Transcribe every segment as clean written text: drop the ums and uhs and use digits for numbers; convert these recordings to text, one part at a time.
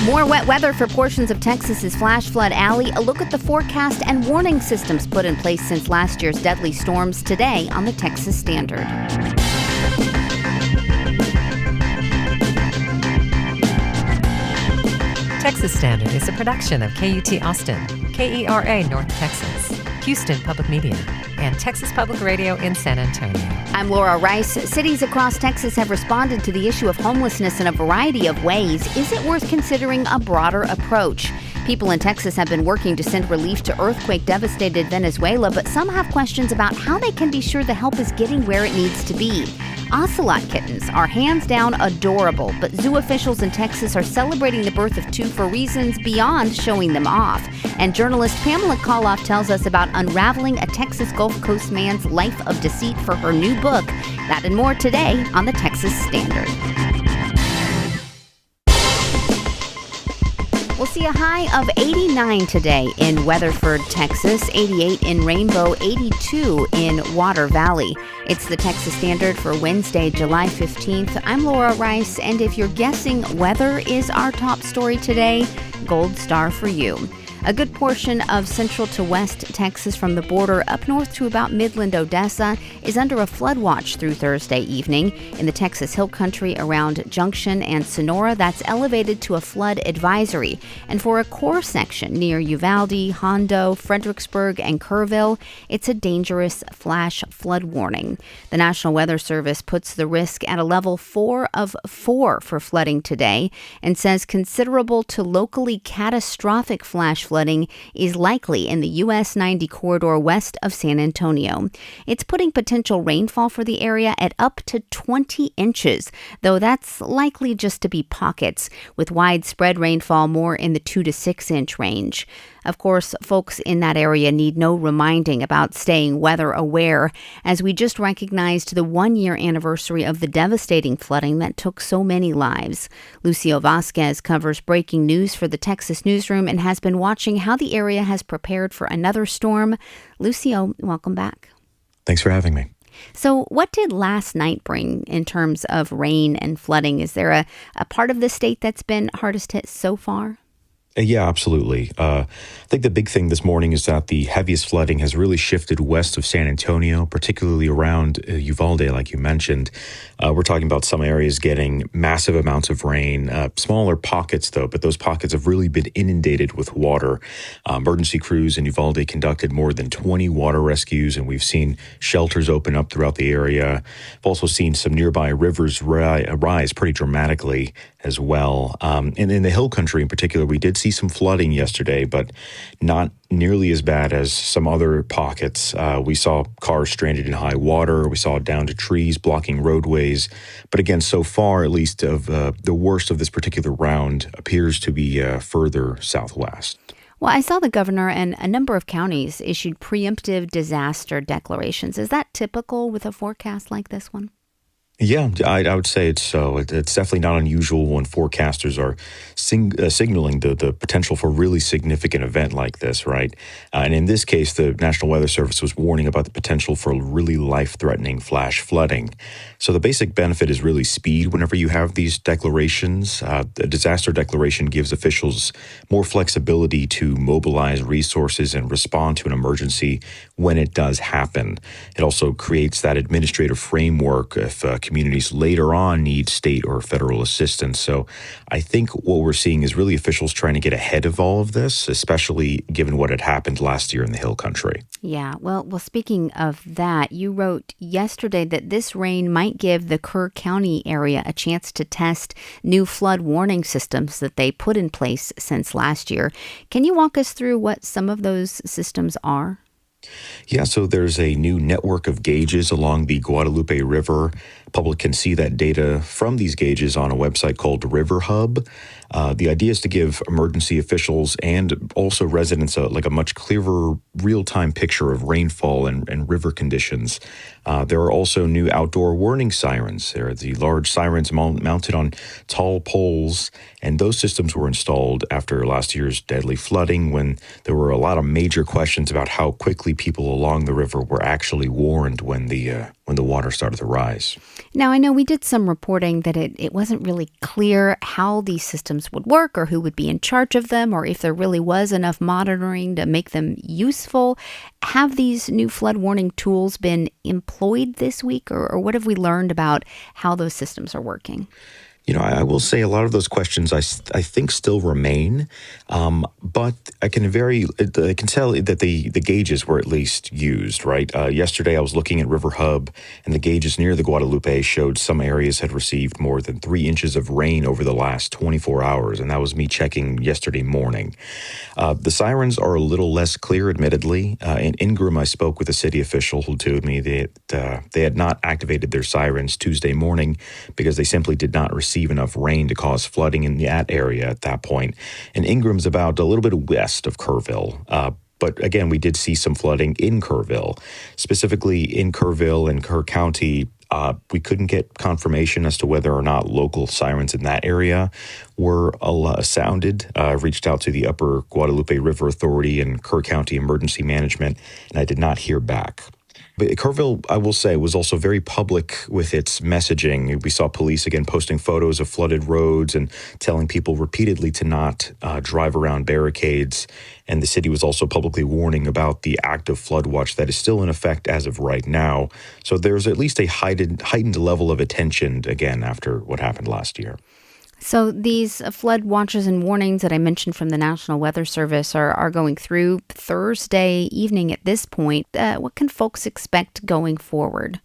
More wet weather for portions of Texas's flash flood alley. A look at the forecast and warning systems put in place since last year's deadly storms today on the Texas Standard. Texas Standard is a production of KUT Austin, KERA North Texas, Houston Public Media, and Texas Public Radio in San Antonio. I'm Laura Rice. Cities across Texas have responded to the issue of homelessness in a variety of ways. Is it worth considering a broader approach? People in Texas have been working to send relief to earthquake-devastated Venezuela, but some have questions about how they can be sure the help is getting where it needs to be. Ocelot kittens are hands down adorable, but zoo officials in Texas are celebrating the birth of two for reasons beyond showing them off. And journalist Pamela Colloff tells us about unraveling a Texas Gulf Coast man's life of deceit for her new book. That and more today on the Texas Standard. We'll see a high of 89 today in Weatherford, Texas, 88 in Rainbow, 82 in Water Valley. It's the Texas Standard for Wednesday, July 15th. I'm Laura Rice, and if you're guessing weather is our top story today, gold star for you. A good portion of central to west Texas from the border up north to about Midland, Odessa is under a flood watch through Thursday evening. In the Texas Hill Country around Junction and Sonora, that's elevated to a flood advisory. And for a core section near Uvalde, Hondo, Fredericksburg, and Kerrville, it's a dangerous flash flood warning. The National Weather Service puts the risk at a level 4 of 4 for flooding today and says considerable to locally catastrophic flash flooding is likely in the US 90 corridor west of San Antonio. It's putting potential rainfall for the area at up to 20 inches, though that's likely just to be pockets, with widespread rainfall more in the 2 to 6 inch range. Of course, folks in that area need no reminding about staying weather aware, as we just recognized the 1-year anniversary of the devastating flooding that took so many lives. Lucio Vasquez covers breaking news for the Texas Newsroom and has been watching how the area has prepared for another storm. Lucio, welcome back. Thanks for having me. So what did last night bring in terms of rain and flooding? Is there a part of the state that's been hardest hit so far? Yeah, absolutely. I think the big thing this morning is that the heaviest flooding has really shifted west of San Antonio, particularly around Uvalde, like you mentioned. We're talking about some areas getting massive amounts of rain, smaller pockets, though, but those pockets have really been inundated with water. Emergency crews in Uvalde conducted more than 20 water rescues, and we've seen shelters open up throughout the area. We've also seen some nearby rivers rise pretty dramatically as well. And in the Hill Country in particular, we did see some flooding yesterday, but not nearly as bad as some other pockets. We saw cars stranded in high water. We saw down to trees blocking roadways. But again, so far, at least of the worst of this particular round appears to be further southwest. Well, I saw the governor and a number of counties issued preemptive disaster declarations. Is that typical with a forecast like this one? Yeah, I would say it's so. It's definitely not unusual when forecasters are signaling the potential for a really significant event like this, right? And in this case, the National Weather Service was warning about the potential for really life-threatening flash flooding. So the basic benefit is really speed whenever you have these declarations. The disaster declaration gives officials more flexibility to mobilize resources and respond to an emergency when it does happen. It also creates that administrative framework if communities later on need state or federal assistance. So I think what we're seeing is really officials trying to get ahead of all of this, especially given what had happened last year in the Hill Country. Yeah, well, speaking of that, you wrote yesterday that this rain might give the Kerr County area a chance to test new flood warning systems that they put in place since last year. Can you walk us through what some of those systems are? Yeah, so there's a new network of gauges along the Guadalupe River. Public can see that data from these gauges on a website called River Hub. The idea is to give emergency officials and also residents a much clearer real-time picture of rainfall and river conditions. There are also new outdoor warning sirens. There are the large sirens mounted on tall poles, and those systems were installed after last year's deadly flooding when there were a lot of major questions about how quickly people along the river were actually warned when the when the water started to rise. Now, I know we did some reporting that it wasn't really clear how these systems would work or who would be in charge of them or if there really was enough monitoring to make them useful. Have these new flood warning tools been employed this week, or what have we learned about how those systems are working? I will say a lot of those questions I think still remain, but I can tell that the gauges were at least used, right? Yesterday I was looking at River Hub, and the gauges near the Guadalupe showed some areas had received more than 3 inches of rain over the last 24 hours, and that was me checking yesterday morning. The sirens are a little less clear, admittedly. In Ingram, I spoke with a city official who told me that they had not activated their sirens Tuesday morning because they simply did not receive enough rain to cause flooding in that area at that point. And Ingram's about a little bit west of Kerrville. But again, we did see some flooding in Kerrville, specifically in Kerrville and Kerr County. We couldn't get confirmation as to whether or not local sirens in that area were sounded. I reached out to the Upper Guadalupe River Authority and Kerr County Emergency Management, and I did not hear back. But Kerrville, I will say, was also very public with its messaging. We saw police, again, posting photos of flooded roads and telling people repeatedly to not drive around barricades. And the city was also publicly warning about the active flood watch that is still in effect as of right now. So there's at least a heightened level of attention, again, after what happened last year. So these flood watches and warnings that I mentioned from the National Weather Service are going through Thursday evening at this point. What can folks expect going forward?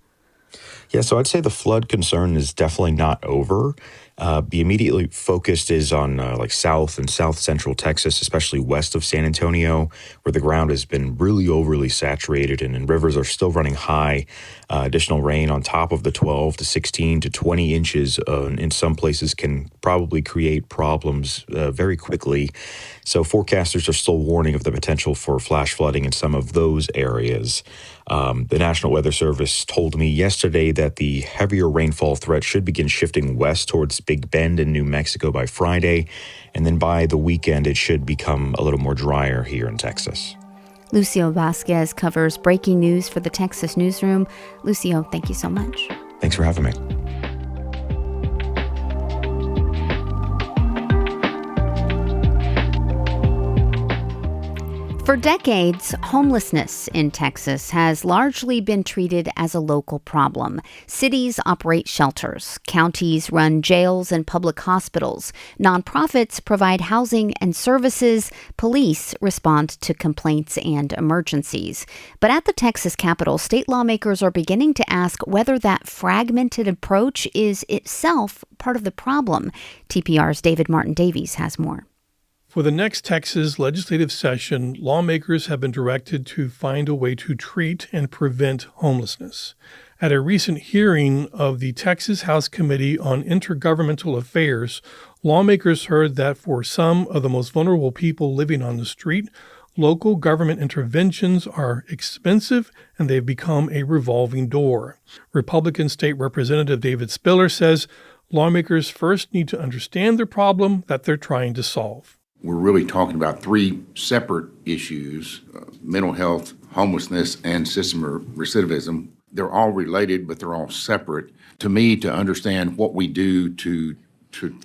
Yeah, so I'd say the flood concern is definitely not over. The immediately focused is on like south and south central Texas, especially west of San Antonio, where the ground has been really overly saturated and rivers are still running high. Additional rain on top of the 12 to 16 to 20 inches in some places can probably create problems very quickly. So forecasters are still warning of the potential for flash flooding in some of those areas. The National Weather Service told me yesterday that the heavier rainfall threat should begin shifting west towards Big Bend in New Mexico by Friday, and then by the weekend it should become a little more drier here in Texas. Lucio Vasquez covers breaking news for the Texas Newsroom. Lucio, thank you so much. Thanks for having me. For decades, homelessness in Texas has largely been treated as a local problem. Cities operate shelters, counties run jails and public hospitals, nonprofits provide housing and services, police respond to complaints and emergencies. But at the Texas Capitol, state lawmakers are beginning to ask whether that fragmented approach is itself part of the problem. TPR's David Martin Davies has more. For the next Texas legislative session, lawmakers have been directed to find a way to treat and prevent homelessness. At a recent hearing of the Texas House Committee on Intergovernmental Affairs, lawmakers heard that for some of the most vulnerable people living on the street, local government interventions are expensive and they've become a revolving door. Republican State Representative David Spiller says lawmakers first need to understand the problem that they're trying to solve. We're really talking about 3 separate issues, mental health, homelessness, and system recidivism. They're all related, but they're all separate. To me, to understand what we do to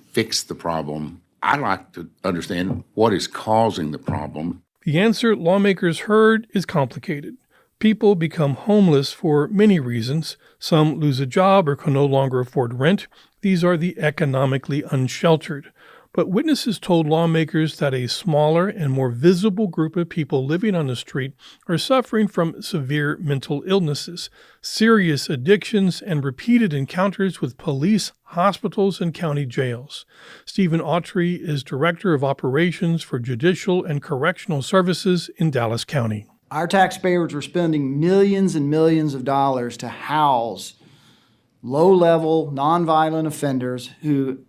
fix the problem, I like to understand what is causing the problem. The answer lawmakers heard is complicated. People become homeless for many reasons. Some lose a job or can no longer afford rent. These are the economically unsheltered. But witnesses told lawmakers that a smaller and more visible group of people living on the street are suffering from severe mental illnesses, serious addictions, and repeated encounters with police, hospitals, and county jails. Stephen Autry is Director of Operations for Judicial and Correctional Services in Dallas County. Our taxpayers were spending millions and millions of dollars to house low-level, nonviolent offenders who,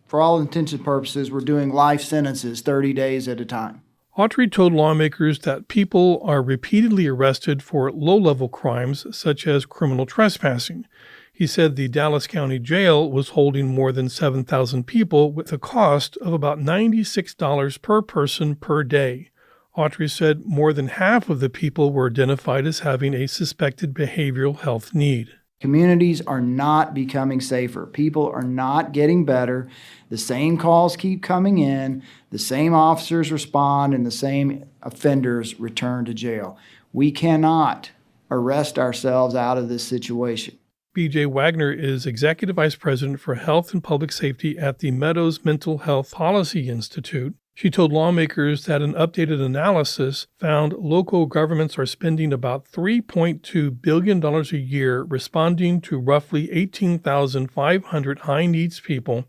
for all intents and purposes, we're doing life sentences 30 days at a time. Autry told lawmakers that people are repeatedly arrested for low-level crimes such as criminal trespassing. He said the Dallas County Jail was holding more than 7,000 people with a cost of about $96 per person per day. Autry said more than half of the people were identified as having a suspected behavioral health need. Communities are not becoming safer. People are not getting better. The same calls keep coming in, the same officers respond, and the same offenders return to jail. We cannot arrest ourselves out of this situation. B.J. Wagner is Executive Vice President for Health and Public Safety at the Meadows Mental Health Policy Institute. She told lawmakers that an updated analysis found local governments are spending about $3.2 billion a year responding to roughly 18,500 high-needs people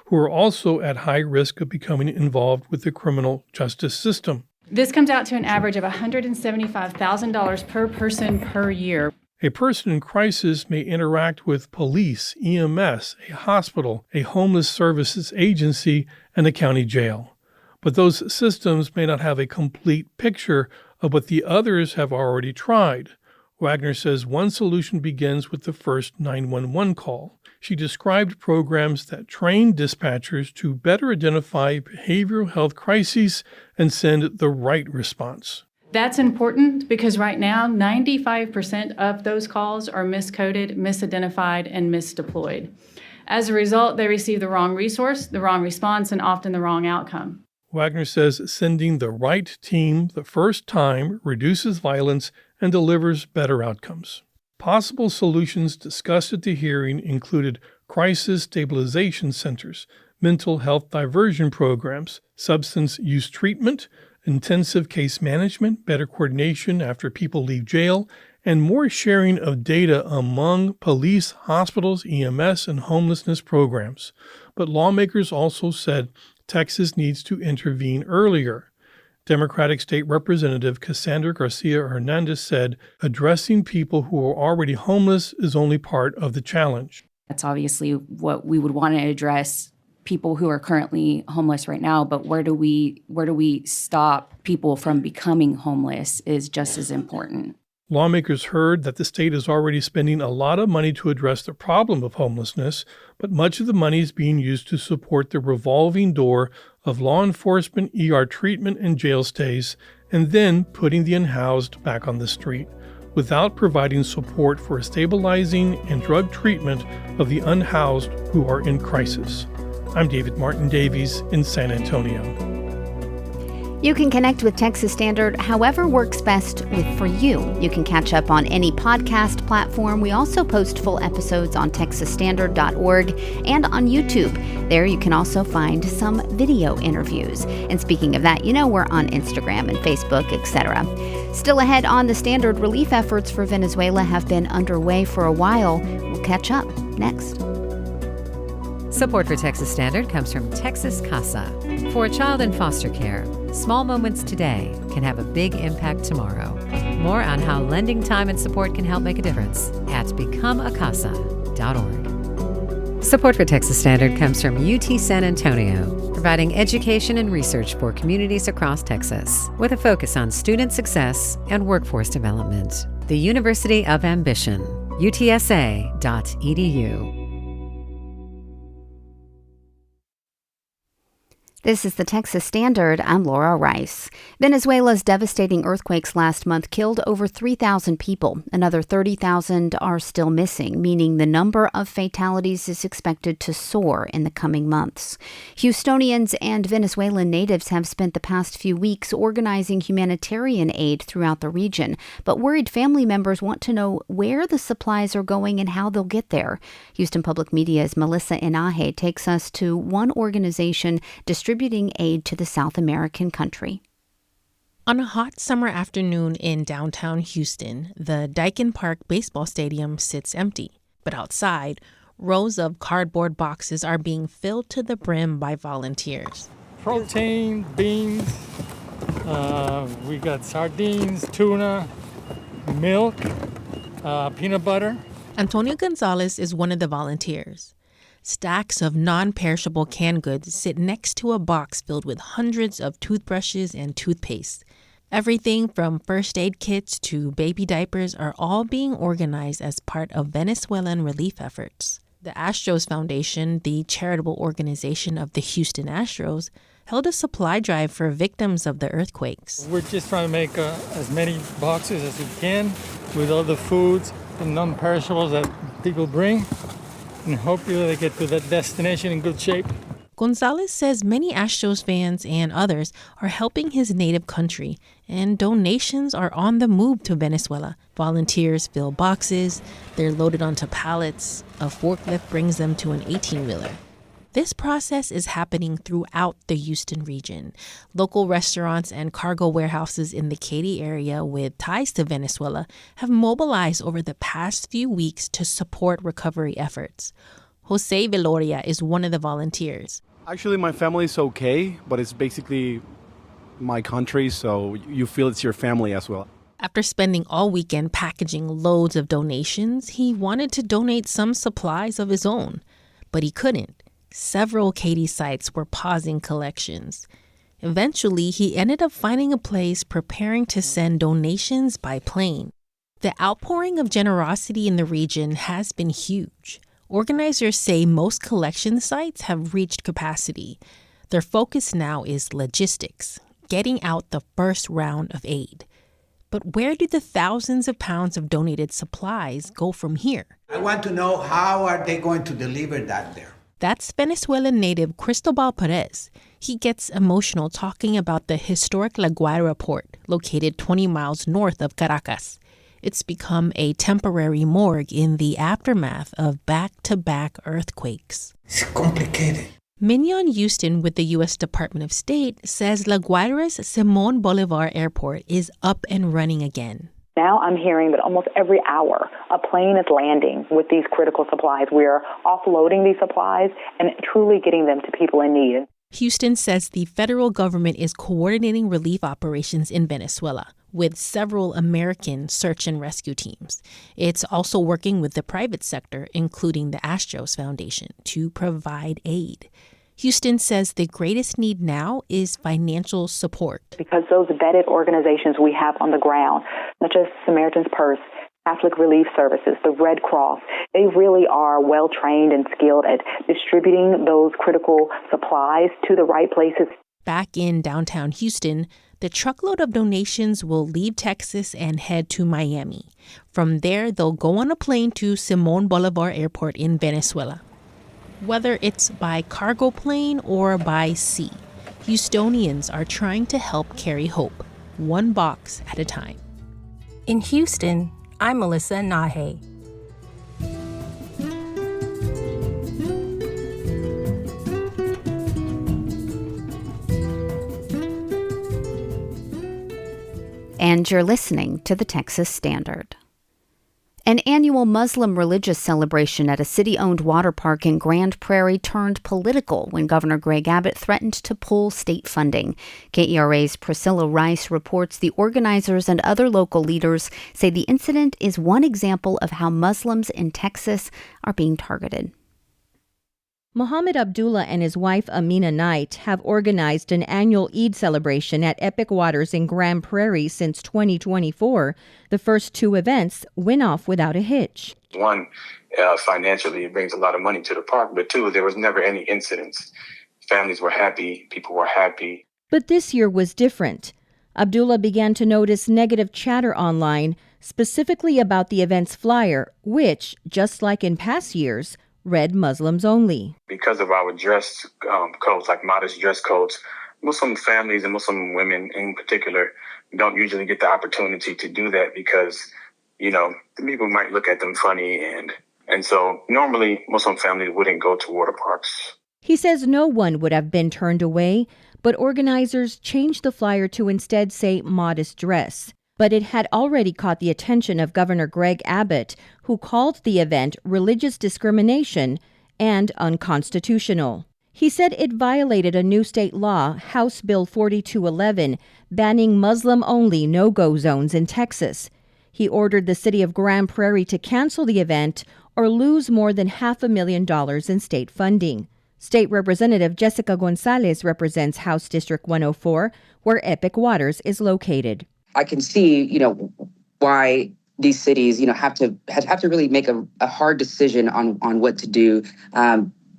who are also at high risk of becoming involved with the criminal justice system. This comes out to an average of $175,000 per person per year. A person in crisis may interact with police, EMS, a hospital, a homeless services agency, and a county jail. But those systems may not have a complete picture of what the others have already tried. Wagner says one solution begins with the first 911 call. She described programs that train dispatchers to better identify behavioral health crises and send the right response. That's important because right now, 95% of those calls are miscoded, misidentified, and misdeployed. As a result, they receive the wrong resource, the wrong response, and often the wrong outcome. Wagner says sending the right team the first time reduces violence and delivers better outcomes. Possible solutions discussed at the hearing included crisis stabilization centers, mental health diversion programs, substance use treatment, intensive case management, better coordination after people leave jail, and more sharing of data among police, hospitals, EMS, and homelessness programs. But lawmakers also said Texas needs to intervene earlier. Democratic State Representative Cassandra Garcia Hernandez said addressing people who are already homeless is only part of the challenge. That's obviously what we would want to address, people who are currently homeless right now, but where do we stop people from becoming homeless is just as important. Lawmakers heard that the state is already spending a lot of money to address the problem of homelessness, but much of the money is being used to support the revolving door of law enforcement, ER treatment, and jail stays, and then putting the unhoused back on the street, without providing support for stabilizing and drug treatment of the unhoused who are in crisis. I'm David Martin Davies in San Antonio. You can connect with Texas Standard however works best for you. You can catch up on any podcast platform. We also post full episodes on texasstandard.org and on YouTube. There you can also find some video interviews. And speaking of that, we're on Instagram and Facebook, etc. Still ahead on the Standard, relief efforts for Venezuela have been underway for a while. We'll catch up next. Support for Texas Standard comes from Texas Casa. For a child in foster care, small moments today can have a big impact tomorrow. More on how lending time and support can help make a difference at becomeacasa.org. Support for Texas Standard comes from UT San Antonio, providing education and research for communities across Texas, with a focus on student success and workforce development. The University of Ambition, utsa.edu. This is the Texas Standard. I'm Laura Rice. Venezuela's devastating earthquakes last month killed over 3,000 people. Another 30,000 are still missing, meaning the number of fatalities is expected to soar in the coming months. Houstonians and Venezuelan natives have spent the past few weeks organizing humanitarian aid throughout the region, but worried family members want to know where the supplies are going and how they'll get there. Houston Public Media's Melissa Inahe takes us to one organization distributing aid to the South American country. On a hot summer afternoon in downtown Houston, the Dyken Park baseball stadium sits empty. But outside, rows of cardboard boxes are being filled to the brim by volunteers. Protein, beans, we got sardines, tuna, milk, peanut butter. Antonio Gonzalez is one of the volunteers. Stacks of non-perishable canned goods sit next to a box filled with hundreds of toothbrushes and toothpaste. Everything from first aid kits to baby diapers are all being organized as part of Venezuelan relief efforts. The Astros Foundation, the charitable organization of the Houston Astros, held a supply drive for victims of the earthquakes. We're just trying to make as many boxes as we can with all the foods and non-perishables that people bring, and hopefully they get to that destination in good shape. Gonzalez says many Astros fans and others are helping his native country, and donations are on the move to Venezuela. Volunteers fill boxes, they're loaded onto pallets, a forklift brings them to an 18-wheeler. This process is happening throughout the Houston region. Local restaurants and cargo warehouses in the Katy area with ties to Venezuela have mobilized over the past few weeks to support recovery efforts. Jose Veloria is one of the volunteers. Actually, my family is okay, but it's basically my country, so you feel it's your family as well. After spending all weekend packaging loads of donations, he wanted to donate some supplies of his own, but he couldn't. Several Katy sites were pausing collections. Eventually, he ended up finding a place preparing to send donations by plane. The outpouring of generosity in the region has been huge. Organizers say most collection sites have reached capacity. Their focus now is logistics, getting out the first round of aid. But where do the thousands of pounds of donated supplies go from here? I want to know, how are they going to deliver that there? That's Venezuelan native Cristobal Perez. He gets emotional talking about the historic La Guaira port, located 20 miles north of Caracas. It's become a temporary morgue in the aftermath of back-to-back earthquakes. It's complicated. Mignon Houston with the U.S. Department of State says La Guaira's Simón Bolívar Airport is up and running again. Now I'm hearing that almost every hour a plane is landing with these critical supplies. We're offloading these supplies and truly getting them to people in need. Houston says the federal government is coordinating relief operations in Venezuela with several American search and rescue teams. It's also working with the private sector, including the Astros Foundation, to provide aid. Houston says the greatest need now is financial support. Because those vetted organizations we have on the ground, such as Samaritan's Purse, Catholic Relief Services, the Red Cross, they really are well trained and skilled at distributing those critical supplies to the right places. Back in downtown Houston, the truckload of donations will leave Texas and head to Miami. From there, they'll go on a plane to Simón Bolívar Airport in Venezuela. Whether it's by cargo plane or by sea, Houstonians are trying to help carry hope, one box at a time. In Houston, I'm Melissa Nahe. And you're listening to the Texas Standard. An annual Muslim religious celebration at a city-owned water park in Grand Prairie turned political when Governor Greg Abbott threatened to pull state funding. KERA's Priscilla Rice reports the organizers and other local leaders say the incident is one example of how Muslims in Texas are being targeted. Mohammed Abdullah and his wife Amina Knight have organized an annual Eid celebration at Epic Waters in Grand Prairie since 2024. The first two events went off without a hitch. One, financially, it brings a lot of money to the park, but two, there was never any incidents. Families were happy, people were happy. But this year was different. Abdullah began to notice negative chatter online, specifically about the event's flyer, which, just like in past years, read Muslims only. Because of our dress codes, like modest dress codes, Muslim families and Muslim women in particular don't usually get the opportunity to do that because, the people might look at them funny. And so normally Muslim families wouldn't go to water parks. He says no one would have been turned away, but organizers changed the flyer to instead say modest dress. But it had already caught the attention of Governor Greg Abbott, who called the event religious discrimination and unconstitutional. He said it violated a new state law, House Bill 4211, banning Muslim-only no-go zones in Texas. He ordered the city of Grand Prairie to cancel the event or lose more than $500,000 in state funding. State Representative Jessica Gonzalez represents House District 104, where Epic Waters is located. I can see, why these cities, have to really make a hard decision on what to do.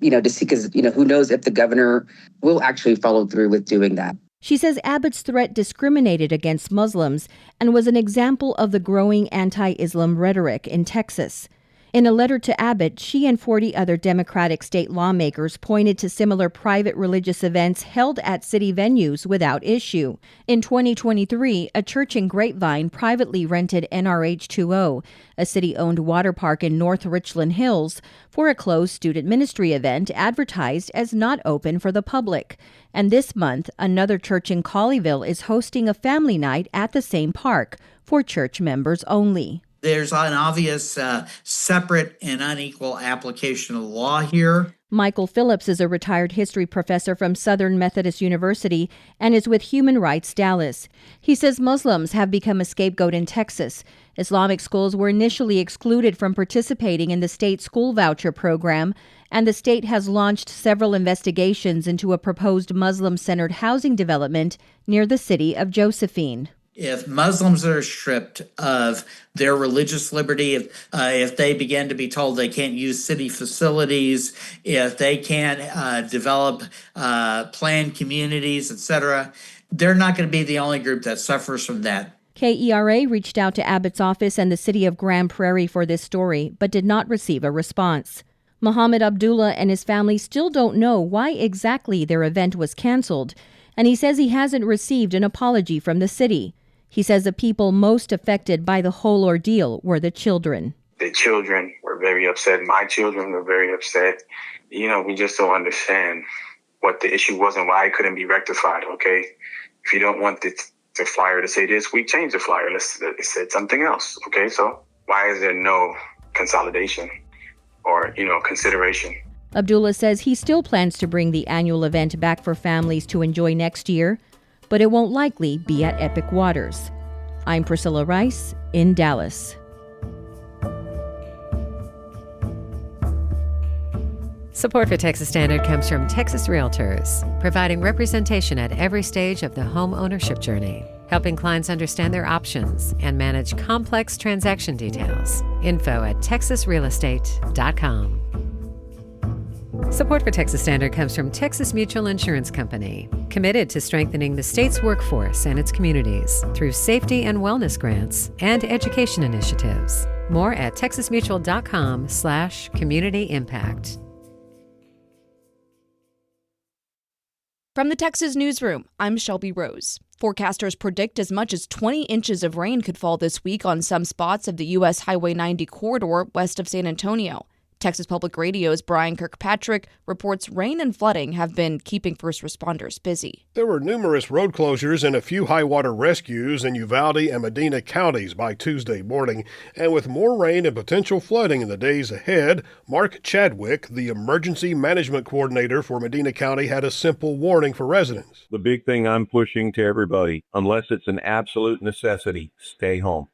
to see, because, who knows if the governor will actually follow through with doing that. She says Abbott's threat discriminated against Muslims and was an example of the growing anti-Islam rhetoric in Texas. In a letter to Abbott, she and 40 other Democratic state lawmakers pointed to similar private religious events held at city venues without issue. In 2023, a church in Grapevine privately rented NRH2O, a city-owned water park in North Richland Hills, for a closed student ministry event advertised as not open for the public. And this month, another church in Colleyville is hosting a family night at the same park for church members only. There's an obvious separate and unequal application of the law here. Michael Phillips is a retired history professor from Southern Methodist University and is with Human Rights Dallas. He says Muslims have become a scapegoat in Texas. Islamic schools were initially excluded from participating in the state school voucher program, and the state has launched several investigations into a proposed Muslim-centered housing development near the city of Josephine. If Muslims are stripped of their religious liberty, if they begin to be told they can't use city facilities, if they can't develop planned communities, etc., they're not going to be the only group that suffers from that. KERA reached out to Abbott's office and the city of Grand Prairie for this story, but did not receive a response. Muhammad Abdullah and his family still don't know why exactly their event was canceled, and he says he hasn't received an apology from the city. He says the people most affected by the whole ordeal were the children. The children were very upset. My children were very upset. We just don't understand what the issue was and why it couldn't be rectified, okay? If you don't want the flyer to say this, we change the flyer. It said something else, okay? So why is there no consolidation or, consideration? Abdullah says he still plans to bring the annual event back for families to enjoy next year, but it won't likely be at Epic Waters. I'm Priscilla Rice in Dallas. Support for Texas Standard comes from Texas Realtors, providing representation at every stage of the home ownership journey, helping clients understand their options and manage complex transaction details. Info at texasrealestate.com. Support for Texas Standard comes from Texas Mutual Insurance Company, committed to strengthening the state's workforce and its communities through safety and wellness grants and education initiatives. More at texasmutual.com/community impact. From the Texas Newsroom, I'm Shelby Rose. Forecasters predict as much as 20 inches of rain could fall this week on some spots of the U.S. Highway 90 corridor west of San Antonio. Texas Public Radio's Brian Kirkpatrick reports rain and flooding have been keeping first responders busy. There were numerous road closures and a few high water rescues in Uvalde and Medina counties by Tuesday morning. And with more rain and potential flooding in the days ahead, Mark Chadwick, the emergency management coordinator for Medina County, had a simple warning for residents. The big thing I'm pushing to everybody, unless it's an absolute necessity, stay home.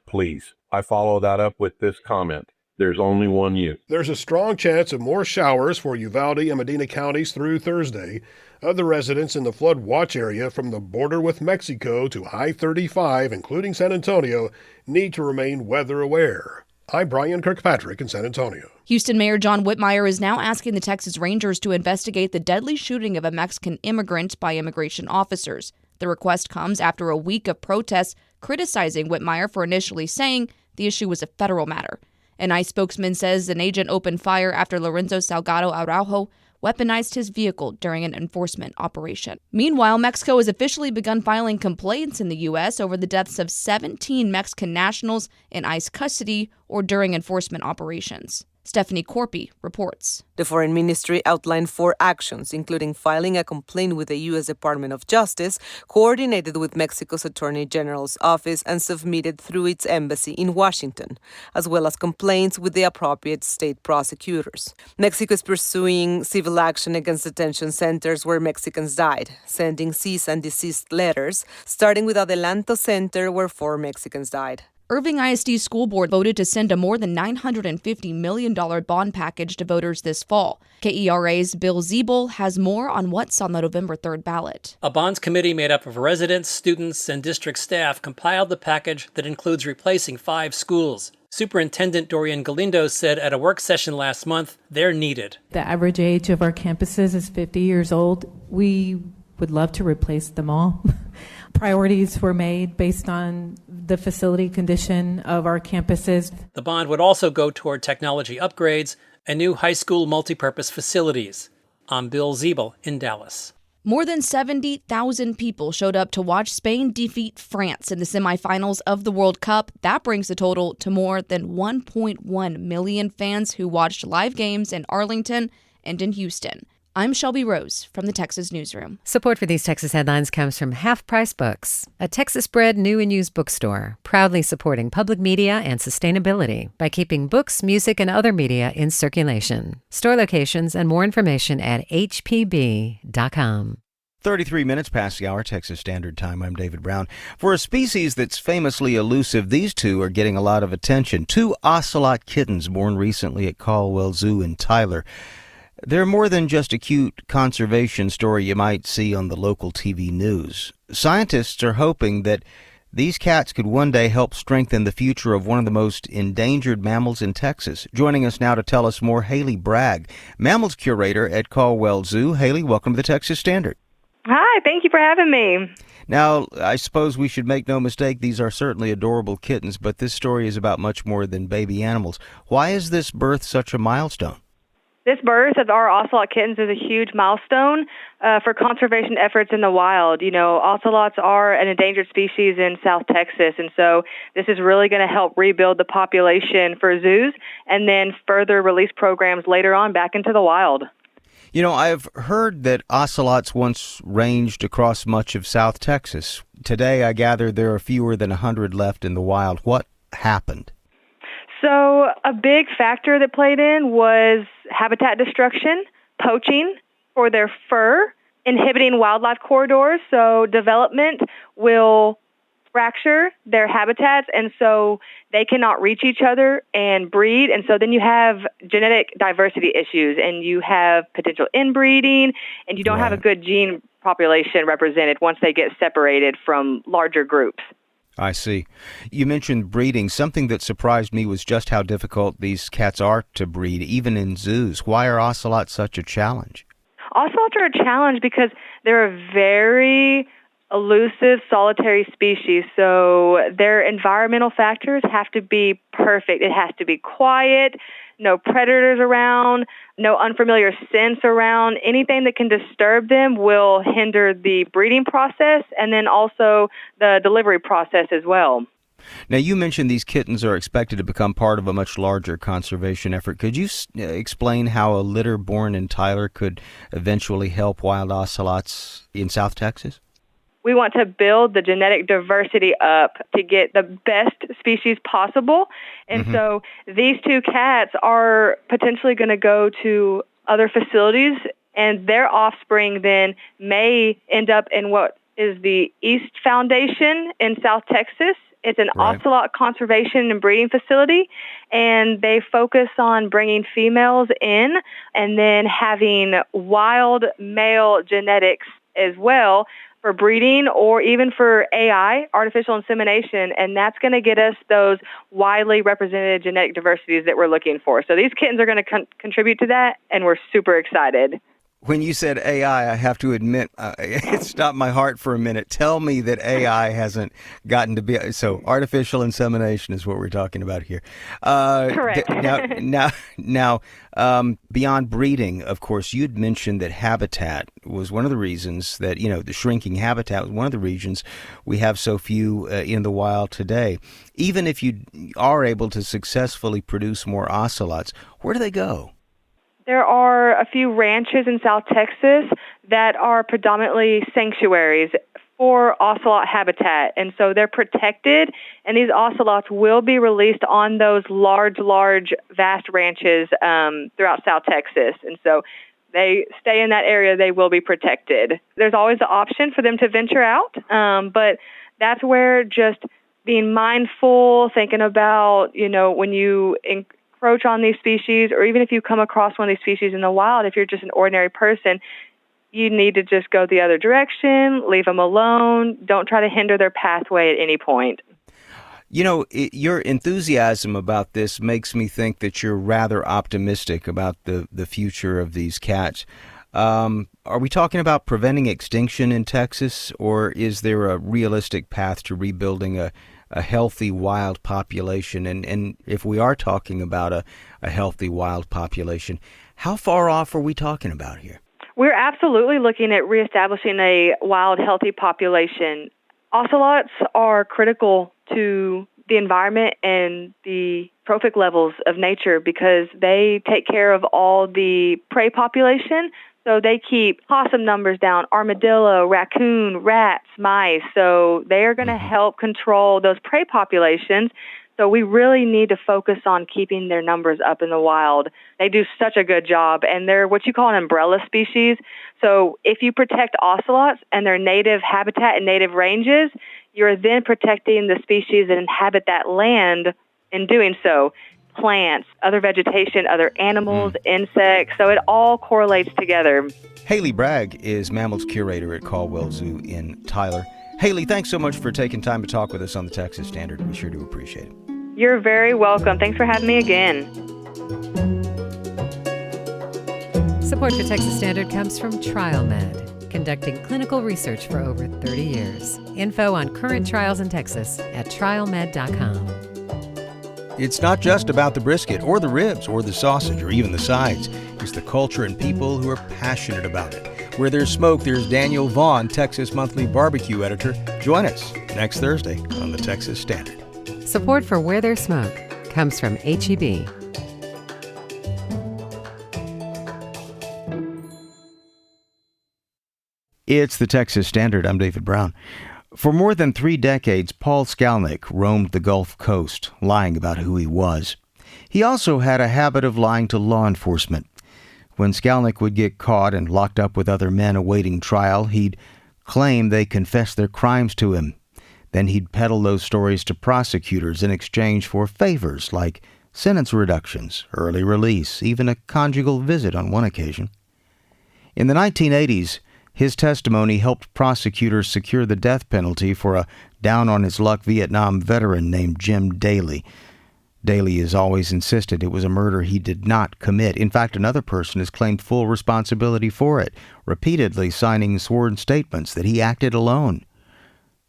Please. I follow that up with this comment. There's only one you. There's a strong chance of more showers for Uvalde and Medina counties through Thursday. Other residents in the flood watch area from the border with Mexico to I-35, including San Antonio, need to remain weather aware. I'm Brian Kirkpatrick in San Antonio. Houston Mayor John Whitmire is now asking the Texas Rangers to investigate the deadly shooting of a Mexican immigrant by immigration officers. The request comes after a week of protests criticizing Whitmire for initially saying the issue was a federal matter. An ICE spokesman says an agent opened fire after Lorenzo Salgado Araujo weaponized his vehicle during an enforcement operation. Meanwhile, Mexico has officially begun filing complaints in the U.S. over the deaths of 17 Mexican nationals in ICE custody or during enforcement operations. Stephanie Corpy reports. The Foreign Ministry outlined 4 actions, including filing a complaint with the U.S. Department of Justice, coordinated with Mexico's Attorney General's office and submitted through its embassy in Washington, as well as complaints with the appropriate state prosecutors. Mexico is pursuing civil action against detention centers where Mexicans died, sending cease and desist letters, starting with Adelanto Center where 4 Mexicans died. Irving ISD School Board voted to send a more than $950 million bond package to voters this fall. KERA's Bill Ziebel has more on what's on the November 3rd ballot. A bonds committee made up of residents, students, and district staff compiled the package that includes replacing 5 schools. Superintendent Dorian Galindo said at a work session last month, they're needed. The average age of our campuses is 50 years old. We would love to replace them all. Priorities were made based on the facility condition of our campuses. The bond would also go toward technology upgrades and new high school multipurpose facilities. I'm Bill Ziebel in Dallas. More than 70,000 people showed up to watch Spain defeat France in the semifinals of the World Cup. That brings the total to more than 1.1 million fans who watched live games in Arlington and in Houston. I'm Shelby Rose from the Texas Newsroom. Support for these Texas headlines comes from Half Price Books, a Texas-bred new and used bookstore, proudly supporting public media and sustainability by keeping books, music, and other media in circulation. Store locations and more information at hpb.com. 33 minutes past the hour, Texas Standard Time. I'm David Brown. For a species that's famously elusive, these two are getting a lot of attention. Two Ocelot kittens born recently at Caldwell Zoo in Tyler. They're more than just a cute conservation story you might see on the local TV news. Scientists are hoping that these cats could one day help strengthen the future of one of the most endangered mammals in Texas. Joining us now to tell us more, Haley Bragg, mammals curator at Caldwell Zoo. Haley, welcome to the Texas Standard. Hi, thank you for having me. Now, I suppose we should make no mistake, these are certainly adorable kittens, but this story is about much more than baby animals. Why is this birth such a milestone? This birth of our ocelot kittens is a huge milestone for conservation efforts in the wild. You know, ocelots are an endangered species in South Texas, and so this is really going to help rebuild the population for zoos and then further release programs later on back into the wild. You know, I've heard that ocelots once ranged across much of South Texas. Today, I gather there are fewer than 100 left in the wild. What happened? So a big factor that played in was habitat destruction, poaching for their fur, inhibiting wildlife corridors. So development will fracture their habitats, and so they cannot reach each other and breed. And so then you have genetic diversity issues, and you have potential inbreeding, and you don't have a good gene population represented once they get separated from larger groups. I see. You mentioned breeding. Something that surprised me was just how difficult these cats are to breed, even in zoos. Why are ocelots such a challenge? Ocelots are a challenge because they're a very elusive, solitary species. So their environmental factors have to be perfect. It has to be quiet, no predators around, no unfamiliar scents around. Anything that can disturb them will hinder the breeding process and then also the delivery process as well. Now, you mentioned these kittens are expected to become part of a much larger conservation effort. Could you explain how a litter born in Tyler could eventually help wild ocelots in South Texas? We want to build the genetic diversity up to get the best species possible. And so these two cats are potentially going to go to other facilities, and their offspring then may end up in what is the East Foundation in South Texas. It's an ocelot conservation and breeding facility, and they focus on bringing females in and then having wild male genetics as well for breeding or even for AI, artificial insemination, and that's going to get us those widely represented genetic diversities that we're looking for. So these kittens are going to contribute to that, and we're super excited. When you said AI, I have to admit, it stopped my heart for a minute. Tell me that AI hasn't gotten to be... So artificial insemination is what we're talking about here. Correct. Now, beyond breeding, of course, you'd mentioned that habitat was one of the reasons that, the shrinking habitat was one of the reasons we have so few in the wild today. Even if you are able to successfully produce more ocelots, where do they go? There are a few ranches in South Texas that are predominantly sanctuaries for ocelot habitat, and so they're protected, and these ocelots will be released on those large, vast ranches throughout South Texas, and so they stay in that area, they will be protected. There's always the option for them to venture out, but that's where just being mindful, thinking about, when you encroach on these species, or even if you come across one of these species in the wild, if you're just an ordinary person, you need to just go the other direction, leave them alone, don't try to hinder their pathway at any point. You know, your enthusiasm about this makes me think that you're rather optimistic about the future of these cats. Are we talking about preventing extinction in Texas, or is there a realistic path to rebuilding a healthy wild population? And if we are talking about a healthy wild population, how far off are we talking about here? We're absolutely looking at reestablishing a wild, healthy population. Ocelots are critical to the environment and the trophic levels of nature because they take care of all the prey population. So they keep possum numbers down, armadillo, raccoon, rats, mice. So they are going to help control those prey populations. So we really need to focus on keeping their numbers up in the wild. They do such a good job, and they're what you call an umbrella species. So if you protect ocelots and their native habitat and native ranges, you're then protecting the species that inhabit that land in doing so. Plants, other vegetation, other animals, insects. So it all correlates together. Haley Bragg is Mammals Curator at Caldwell Zoo in Tyler. Haley, thanks so much for taking time to talk with us on the Texas Standard. We sure do appreciate it. You're very welcome. Thanks for having me again. Support for Texas Standard comes from TrialMed, conducting clinical research for over 30 years. Info on current trials in Texas at trialmed.com. It's not just about the brisket or the ribs or the sausage or even the sides. It's the culture and people who are passionate about it. Where there's smoke, there's Daniel Vaughn, Texas Monthly Barbecue Editor. Join us next Thursday on the Texas Standard. Support for Where There's Smoke comes from H-E-B. It's the Texas Standard. I'm David Brown. For more than 3 decades, Paul Skalnick roamed the Gulf Coast, lying about who he was. He also had a habit of lying to law enforcement. When Skalnick would get caught and locked up with other men awaiting trial, he'd claim they confessed their crimes to him. Then he'd peddle those stories to prosecutors in exchange for favors like sentence reductions, early release, even a conjugal visit on one occasion. In the 1980s, his testimony helped prosecutors secure the death penalty for a down-on-his-luck Vietnam veteran named Jim Daly. Daly has always insisted it was a murder he did not commit. In fact, another person has claimed full responsibility for it, repeatedly signing sworn statements that he acted alone.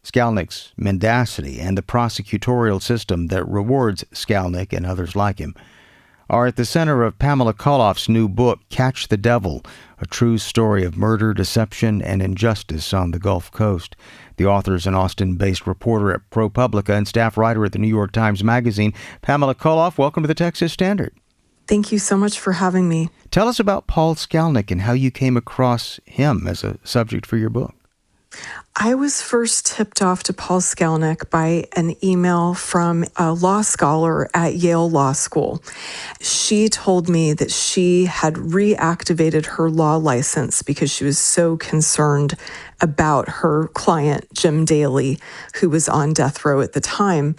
Skalnick's mendacity and the prosecutorial system that rewards Skalnick and others like him are at the center of Pamela Colloff's new book, Catch the Devil, a true story of murder, deception, and injustice on the Gulf Coast. The author is an Austin-based reporter at ProPublica and staff writer at the New York Times Magazine. Pamela Colloff, welcome to the Texas Standard. Thank you so much for having me. Tell us about Paul Skalnick and how you came across him as a subject for your book. I was first tipped off to Paul Skalnick by an email from a law scholar at Yale Law School. She told me that she had reactivated her law license because she was so concerned about her client, Jim Daly, who was on death row at the time.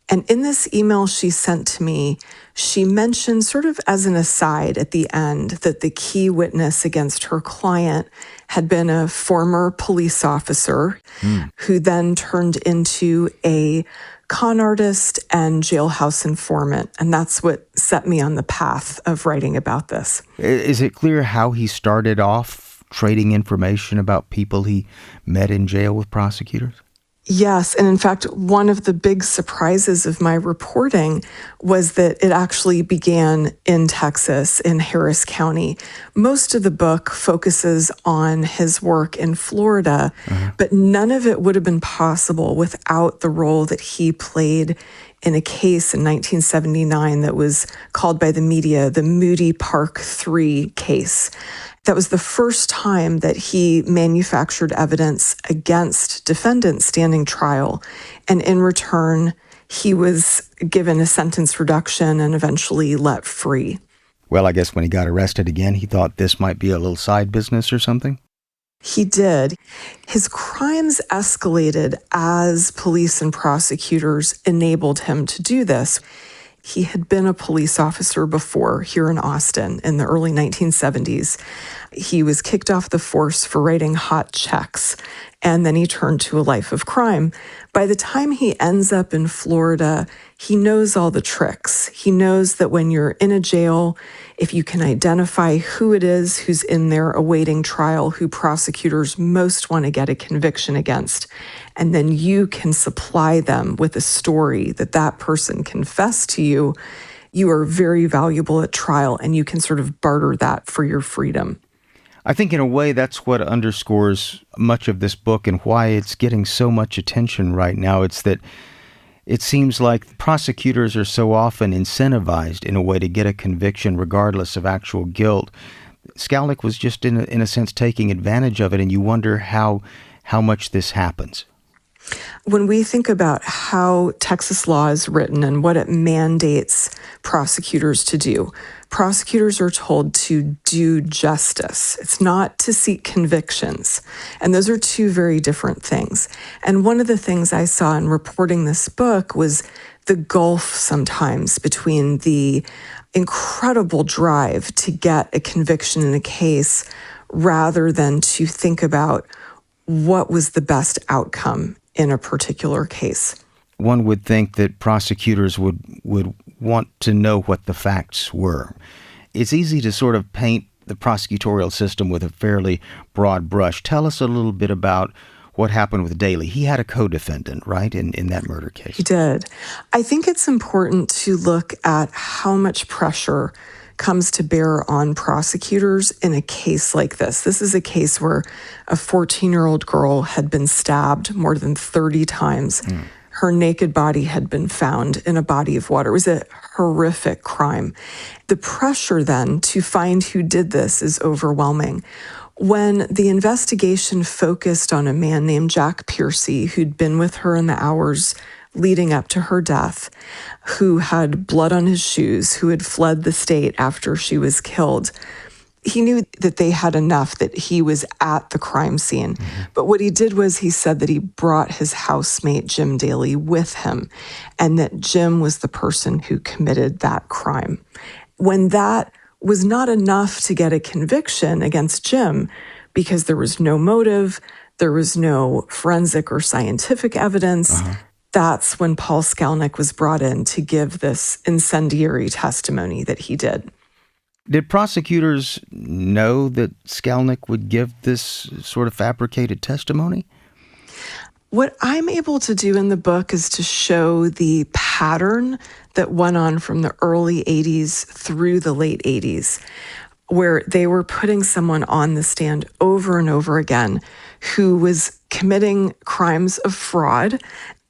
And in this email she sent to me, she mentioned sort of as an aside at the end that the key witness against her client had been a former police officer who then turned into a con artist and jailhouse informant. And that's what set me on the path of writing about this. Is it clear how he started off trading information about people he met in jail with prosecutors? Yes, and in fact, one of the big surprises of my reporting was that it actually began in Texas, in Harris County. Most of the book focuses on his work in Florida, but none of it would have been possible without the role that he played in a case in 1979 that was called by the media the Moody Park 3 case. That was the first time that he manufactured evidence against defendants standing trial. And in return, he was given a sentence reduction and eventually let free. Well, I guess when he got arrested again, he thought this might be a little side business or something? He did. His crimes escalated as police and prosecutors enabled him to do this. He had been a police officer before here in Austin in the early 1970s. He was kicked off the force for writing hot checks, and then he turned to a life of crime. By the time he ends up in Florida, he knows all the tricks. He knows that when you're in a jail, if you can identify who it is who's in there awaiting trial, who prosecutors most want to get a conviction against, and then you can supply them with a story that that person confessed to you, you are very valuable at trial, and you can sort of barter that for your freedom. I think in a way that's what underscores much of this book and why it's getting so much attention right now. It's that it seems like prosecutors are so often incentivized in a way to get a conviction regardless of actual guilt. Skalnick was just in a sense taking advantage of it, and you wonder how much this happens. When we think about how Texas law is written and what it mandates prosecutors to do, prosecutors are told to do justice. It's not to seek convictions. And those are two very different things. And one of the things I saw in reporting this book was the gulf sometimes between the incredible drive to get a conviction in a case rather than to think about what was the best outcome in a particular case. One would think that prosecutors would want to know what the facts were. It's easy to sort of paint the prosecutorial system with a fairly broad brush. Tell us a little bit about what happened with Daley. He had a co-defendant, right, in that murder case? He did. I think it's important to look at how much pressure comes to bear on prosecutors in a case like this. This is a case where a 14-year-old girl had been stabbed more than 30 times. Her naked body had been found in a body of water. It was a horrific crime. The pressure then to find who did this is overwhelming. When the investigation focused on a man named Jack Piercy, who'd been with her in the hours leading up to her death, who had blood on his shoes, who had fled the state after she was killed, he knew that they had enough, that he was at the crime scene. But what he did was he said that he brought his housemate, Jim Daley, with him, and that Jim was the person who committed that crime. When that was not enough to get a conviction against Jim, because there was no motive, there was no forensic or scientific evidence, that's when Paul Skalnick was brought in to give this incendiary testimony that he did. Did prosecutors know that Skalnick would give this sort of fabricated testimony? What I'm able to do in the book is to show the pattern that went on from the early 80s through the late 80s, where they were putting someone on the stand over and over again who was committing crimes of fraud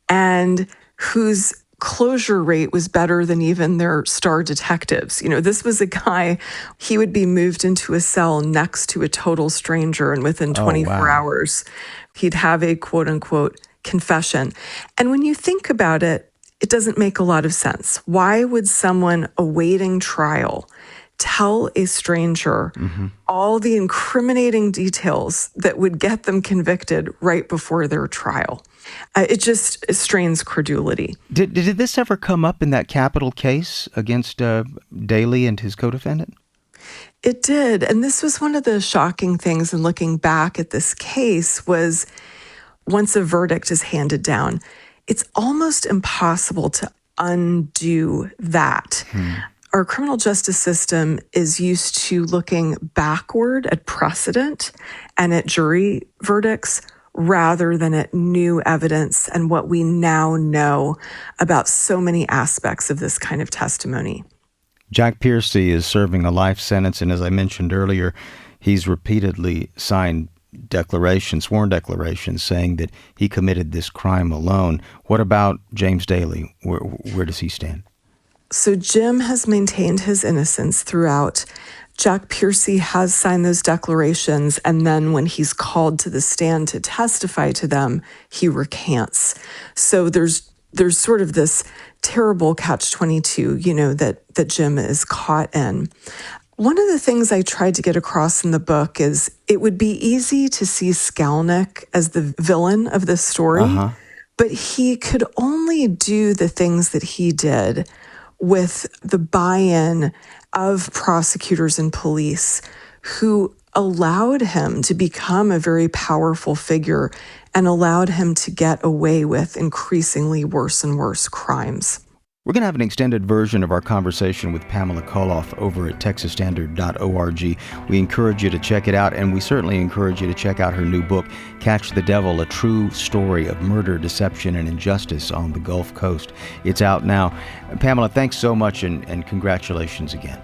and whose closure rate was better than even their star detectives. You know, this was a guy, he would be moved into a cell next to a total stranger, and within 24 hours, he'd have a quote unquote confession. And when you think about it, it doesn't make a lot of sense. Why would someone awaiting trial tell a stranger all the incriminating details that would get them convicted right before their trial? It just strains credulity. Did this ever come up in that capital case against Daley and his co-defendant? It did. And this was one of the shocking things in looking back at this case was once a verdict is handed down, it's almost impossible to undo that. Our criminal justice system is used to looking backward at precedent and at jury verdicts rather than at new evidence and what we now know about so many aspects of this kind of testimony. Jack Piercy is serving a life sentence, and as I mentioned earlier, he's repeatedly signed sworn declarations saying that he committed this crime alone. What about James Daley? Where does he stand? So Jim has maintained his innocence throughout. Jack Piercy has signed those declarations, and then when he's called to the stand to testify to them, he recants. So there's sort of this terrible catch-22, you know, that Jim is caught in. One of the things I tried to get across in the book is it would be easy to see Skalnick as the villain of this story, but he could only do the things that he did with the buy-in of prosecutors and police who allowed him to become a very powerful figure and allowed him to get away with increasingly worse and worse crimes. We're going to have an extended version of our conversation with Pamela Colloff over at texasstandard.org. We encourage you to check it out, and we certainly encourage you to check out her new book, Catch the Devil, a true story of murder, deception, and injustice on the Gulf Coast. It's out now. Pamela, thanks so much, and congratulations again.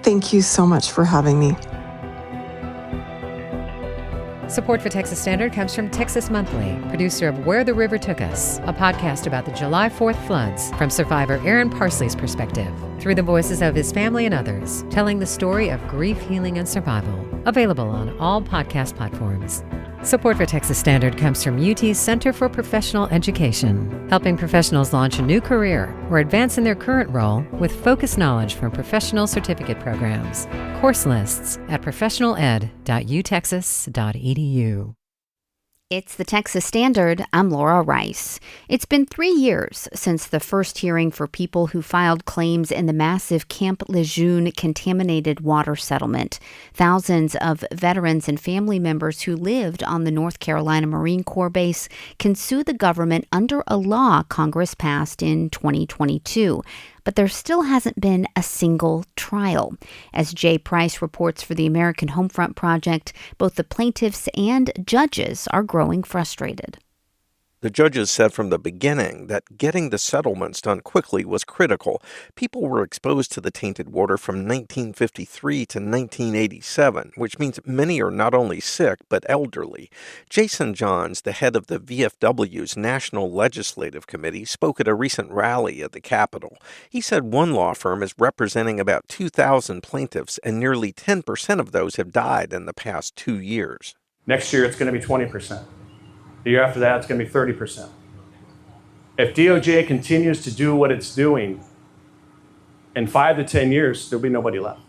Thank you so much for having me. Support for Texas Standard comes from Texas Monthly, producer of Where the River Took Us, a podcast about the July 4th floods from survivor Aaron Parsley's perspective, through the voices of his family and others, telling the story of grief, healing, and survival. Available on all podcast platforms. Support for Texas Standard comes from UT's Center for Professional Education, helping professionals launch a new career or advance in their current role with focused knowledge from professional certificate programs. Course lists at professionaled.utexas.edu. It's the Texas Standard. I'm Laura Rice. It's been 3 years since the first hearing for people who filed claims in the massive Camp Lejeune contaminated water settlement. Thousands of veterans and family members who lived on the North Carolina Marine Corps base can sue the government under a law Congress passed in 2022. But there still hasn't been a single trial. As Jay Price reports for the American Homefront Project, both the plaintiffs and judges are growing frustrated. The judges said from the beginning that getting the settlements done quickly was critical. People were exposed to the tainted water from 1953 to 1987, which means many are not only sick, but elderly. Jason Johns, the head of the VFW's National Legislative Committee, spoke at a recent rally at the Capitol. He said one law firm is representing about 2,000 plaintiffs, and nearly 10% of those have died in the past 2 years. Next year, it's going to be 20%. The year after that, it's going to be 30%. If DOJ continues to do what it's doing, in 5 to 10 years, there'll be nobody left.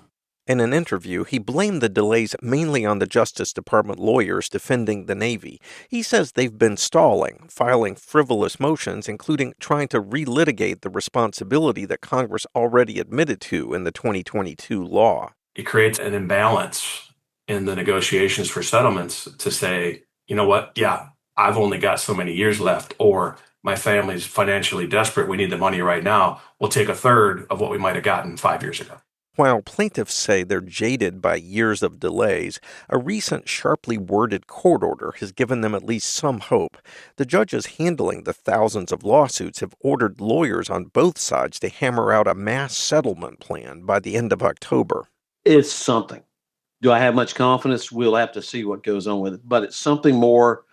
In an interview, he blamed the delays mainly on the Justice Department lawyers defending the Navy. He says they've been stalling, filing frivolous motions, including trying to relitigate the responsibility that Congress already admitted to in the 2022 law. It creates an imbalance in the negotiations for settlements to say, you know what, yeah, I've only got so many years left, or my family's financially desperate, we need the money right now. We'll take a third of what we might have gotten 5 years ago. While plaintiffs say they're jaded by years of delays, a recent sharply worded court order has given them at least some hope. The judges handling the thousands of lawsuits have ordered lawyers on both sides to hammer out a mass settlement plan by the end of October. It's something. Do I have much confidence? We'll have to see what goes on with it, but it's something more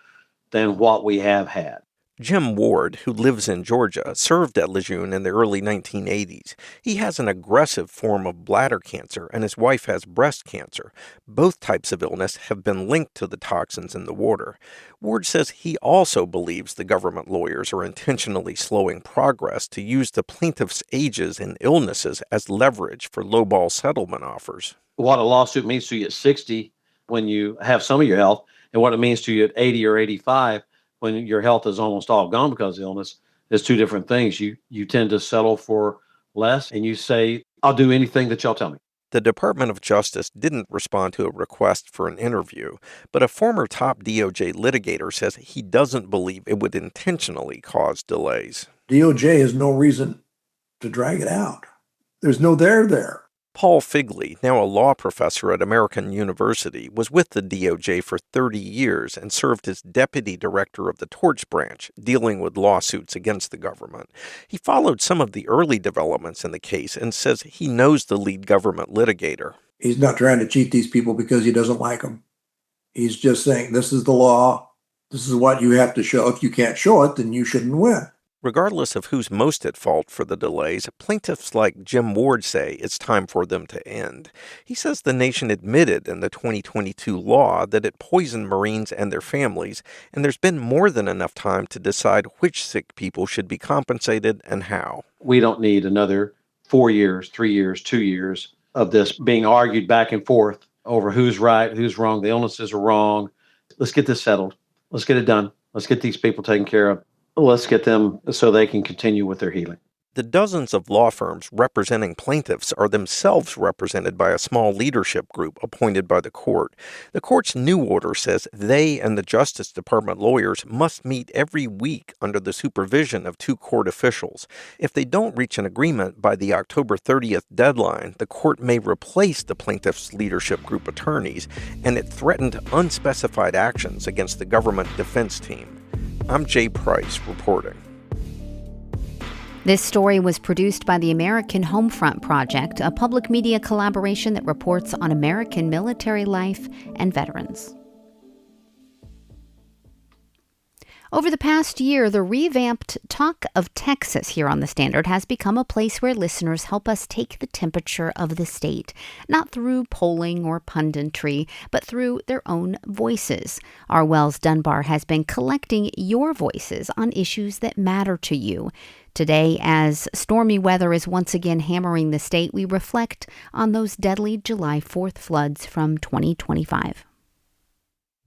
than what we have had. Jim Ward, who lives in Georgia, served at Lejeune in the early 1980s. He has an aggressive form of bladder cancer, and his wife has breast cancer. Both types of illness have been linked to the toxins in the water. Ward says he also believes the government lawyers are intentionally slowing progress to use the plaintiffs' ages and illnesses as leverage for lowball settlement offers. What a lawsuit means to you at 60 when you have some of your health, and what it means to you at 80 or 85 when your health is almost all gone because of illness is two different things. You tend to settle for less, and you say, I'll do anything that y'all tell me. The Department of Justice didn't respond to a request for an interview, but a former top DOJ litigator says he doesn't believe it would intentionally cause delays. DOJ has no reason to drag it out. There's no there. Paul Figley, now a law professor at American University, was with the DOJ for 30 years and served as deputy director of the torts branch, dealing with lawsuits against the government. He followed some of the early developments in the case and says he knows the lead government litigator. He's not trying to cheat these people because he doesn't like them. He's just saying, this is the law. This is what you have to show. If you can't show it, then you shouldn't win. Regardless of who's most at fault for the delays, plaintiffs like Jim Ward say it's time for them to end. He says the nation admitted in the 2022 law that it poisoned Marines and their families, and there's been more than enough time to decide which sick people should be compensated and how. We don't need another 4 years, 3 years, 2 years of this being argued back and forth over who's right, who's wrong. The illnesses are wrong. Let's get this settled. Let's get it done. Let's get these people taken care of. Let's get them so they can continue with their healing. The dozens of law firms representing plaintiffs are themselves represented by a small leadership group appointed by the court. The court's new order says they and the Justice Department lawyers must meet every week under the supervision of 2 court officials. If they don't reach an agreement by the October 30th deadline, the court may replace the plaintiffs' leadership group attorneys, and it threatened unspecified actions against the government defense team. I'm Jay Price reporting. This story was produced by the American Homefront Project, a public media collaboration that reports on American military life and veterans. Over the past year, the revamped Talk of Texas here on The Standard has become a place where listeners help us take the temperature of the state, not through polling or punditry, but through their own voices. Our Wells Dunbar has been collecting your voices on issues that matter to you. Today, as stormy weather is once again hammering the state, we reflect on those deadly July 4th floods from 2025.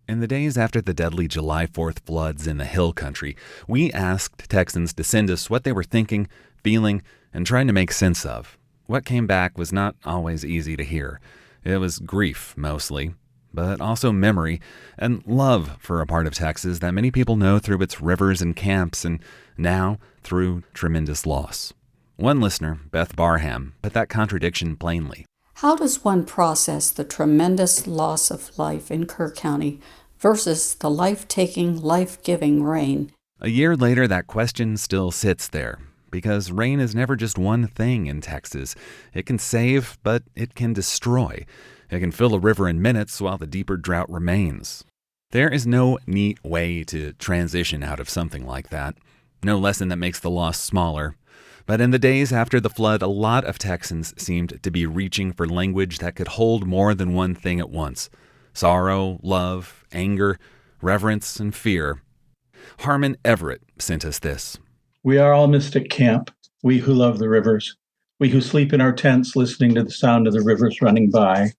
In the days after the deadly July 4th floods in the Hill Country, we asked Texans to send us what they were thinking, feeling, and trying to make sense of. What came back was not always easy to hear. It was grief, mostly, but also memory and love for a part of Texas that many people know through its rivers and camps, and now through tremendous loss. One listener, Beth Barham, put that contradiction plainly. How does one process the tremendous loss of life in Kerr County versus the life-taking, life-giving rain? A year later, that question still sits there, because rain is never just one thing in Texas. It can save, but it can destroy. It can fill a river in minutes while the deeper drought remains. There is no neat way to transition out of something like that. No lesson that makes the loss smaller. But in the days after the flood, a lot of Texans seemed to be reaching for language that could hold more than one thing at once. Sorrow, love, anger, reverence, and fear. Harmon Everett sent us this. We are all Mystic Camp, we who love the rivers. We who sleep in our tents listening to the sound of the rivers running by.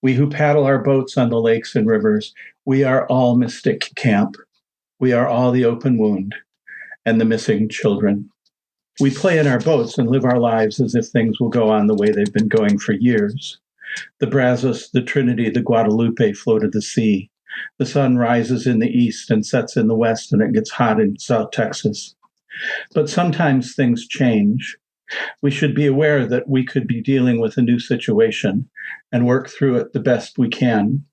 We who paddle our boats on the lakes and rivers. We are all Mystic Camp. We are all the open wound and the missing children. We play in our boats and live our lives as if things will go on the way they've been going for years. The Brazos, the Trinity, the Guadalupe flow to the sea. The sun rises in the east and sets in the west, and it gets hot in South Texas. But sometimes things change. We should be aware that we could be dealing with a new situation and work through it the best we can.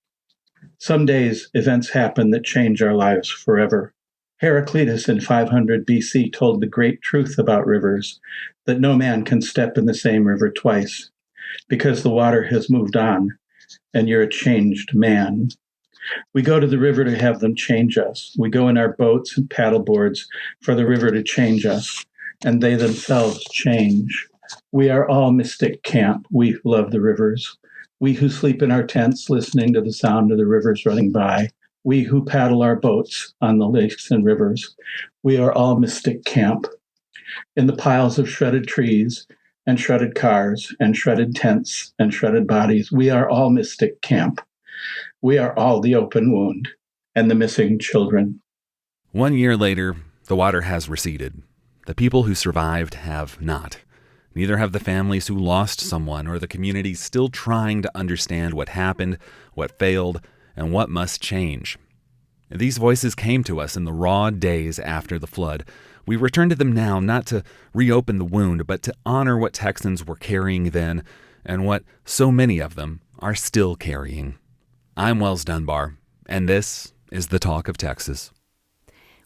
Some days, events happen that change our lives forever. Heraclitus in 500 BC told the great truth about rivers, that no man can step in the same river twice, because the water has moved on, and you're a changed man. We go to the river to have them change us. We go in our boats and paddleboards for the river to change us, and they themselves change. We are all Mystic Camp. We love the rivers. We who sleep in our tents listening to the sound of the rivers running by. We who paddle our boats on the lakes and rivers. We are all Mystic Camp. In the piles of shredded trees and shredded cars and shredded tents and shredded bodies, we are all Mystic Camp. We are all the open wound and the missing children. 1 year later, the water has receded. The people who survived have not. Neither have the families who lost someone or the communities still trying to understand what happened, what failed, and what must change. These voices came to us in the raw days after the flood. We return to them now, not to reopen the wound, but to honor what Texans were carrying then and what so many of them are still carrying. I'm Wells Dunbar, and this is the Talk of Texas.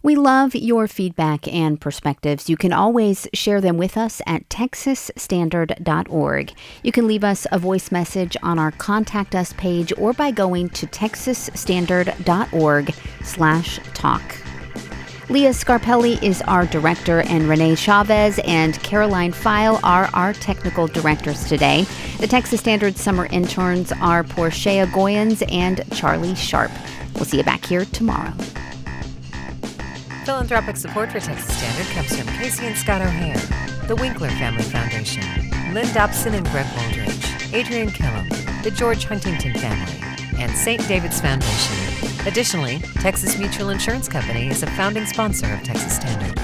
We love your feedback and perspectives. You can always share them with us at texasstandard.org. You can leave us a voice message on our Contact Us page or by going to texasstandard.org/talk. Leah Scarpelli is our director, and Renee Chavez and Caroline File are our technical directors today. The Texas Standard summer interns are Portia Goyens and Charlie Sharp. We'll see you back here tomorrow. Philanthropic support for Texas Standard comes from Casey and Scott O'Hare, the Winkler Family Foundation, Lynn Dobson and Greg Wooldridge, Adrian Killam, the George Huntington family, and St. David's Foundation. Additionally, Texas Mutual Insurance Company is a founding sponsor of Texas Standard.